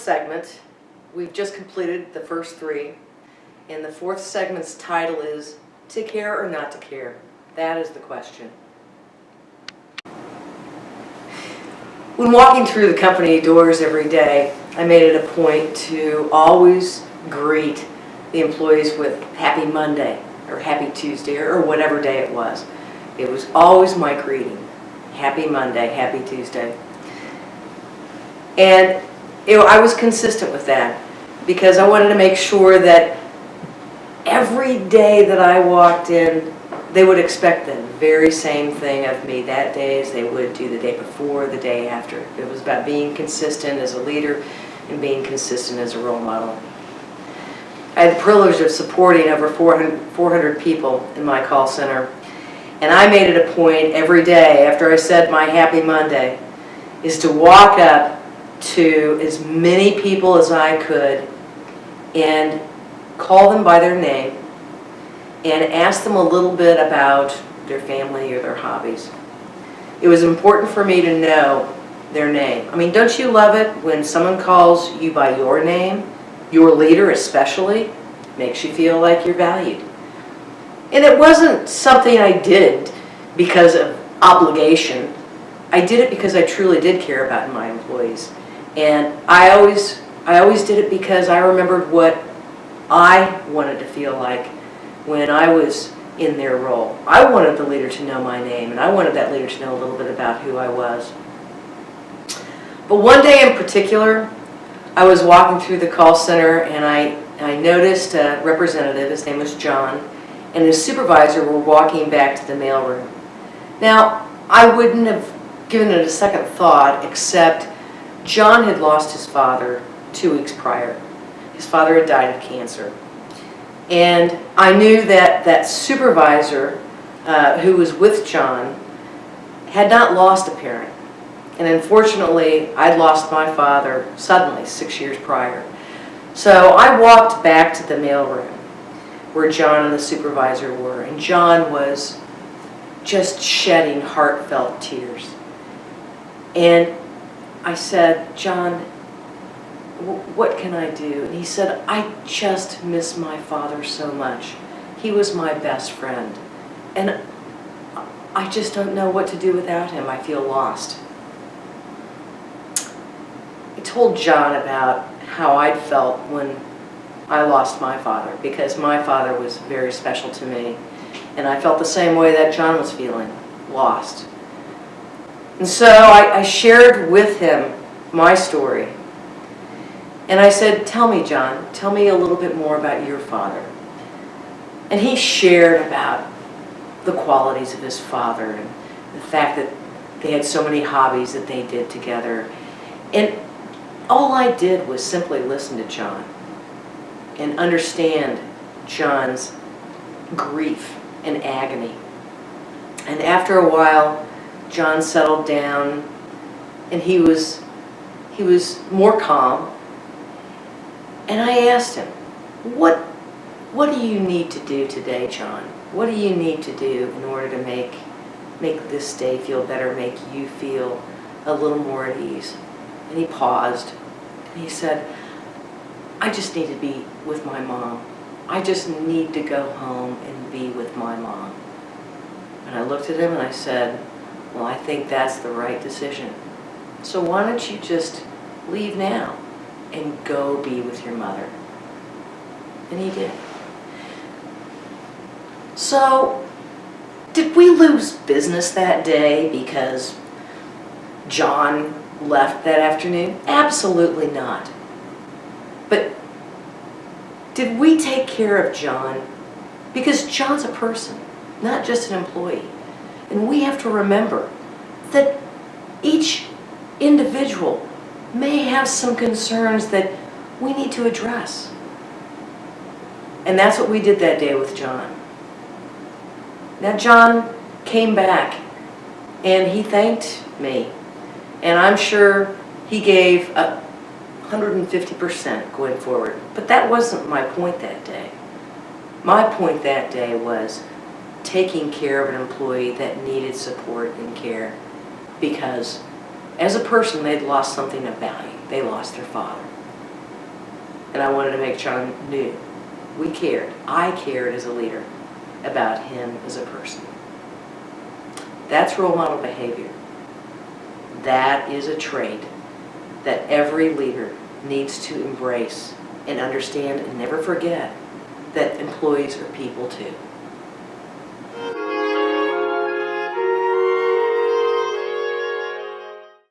segment. We've just completed the first three, and the fourth segment's title is To Care or Not to Care? That is the question. When walking through the company doors every day, I made it a point to always greet the employees with Happy Monday or Happy Tuesday or whatever day it was. It was always my greeting. Happy Monday, Happy Tuesday. And I was consistent with that because I wanted to make sure that every day that I walked in, they would expect the very same thing of me that day as they would do the day before, the day after. It was about being consistent as a leader and being consistent as a role model. I had the privilege of supporting over 400 people in my call center, and I made it a point every day after I said my Happy Monday is to walk up to as many people as I could and call them by their name and ask them a little bit about their family or their hobbies. It was important for me to know their name. I mean, don't you love it when someone calls you by your name? Your leader especially makes you feel like you're valued. And it wasn't something I did because of obligation. I did it because I truly did care about my employees. And I always did it because I remembered what I wanted to feel like when I was in their role. I wanted the leader to know my name, and I wanted that leader to know a little bit about who I was. But one day in particular, I was walking through the call center and I noticed a representative, his name was John, and his supervisor were walking back to the mailroom. Now, I wouldn't have given it a second thought except John had lost his father 2 weeks prior. His father had died of cancer. And I knew that that supervisor who was with John had not lost a parent. And unfortunately, I'd lost my father suddenly 6 years prior. So I walked back to the mailroom where John and the supervisor were, and John was just shedding heartfelt tears. And I said, "John, what can I do?" And he said, "I just miss my father so much. He was my best friend. And I just don't know what to do without him. I feel lost." I told John about how I'd felt when I lost my father, because my father was very special to me. And I felt the same way that John was feeling, lost. And so I shared with him my story. And I said, "Tell me, John, tell me a little bit more about your father." And he shared about the qualities of his father and the fact that they had so many hobbies that they did together. And all I did was simply listen to John and understand John's grief and agony. And after a while, John settled down and he was more calm. And I asked him, what do you need to do today, John? What do you need to do in order to make this day feel better, make you feel a little more at ease? And he paused and he said, "I just need to be with my mom. I just need to go home and be with my mom." And I looked at him and I said, "Well, I think that's the right decision. So why don't you just leave now and go be with your mother?" And he did. So, did we lose business that day because John left that afternoon? Absolutely not. But did we take care of John? Because John's a person, not just an employee. And we have to remember that each individual may have some concerns that we need to address. And that's what we did that day with John. Now John came back and he thanked me. And I'm sure he gave 150% going forward. But that wasn't my point that day. My point that day was taking care of an employee that needed support and care because as a person they'd lost something of value. They lost their father. And I wanted to make John knew we cared. I cared as a leader about him as a person. That's role model behavior. That is a trait that every leader needs to embrace and understand and never forget that employees are people too.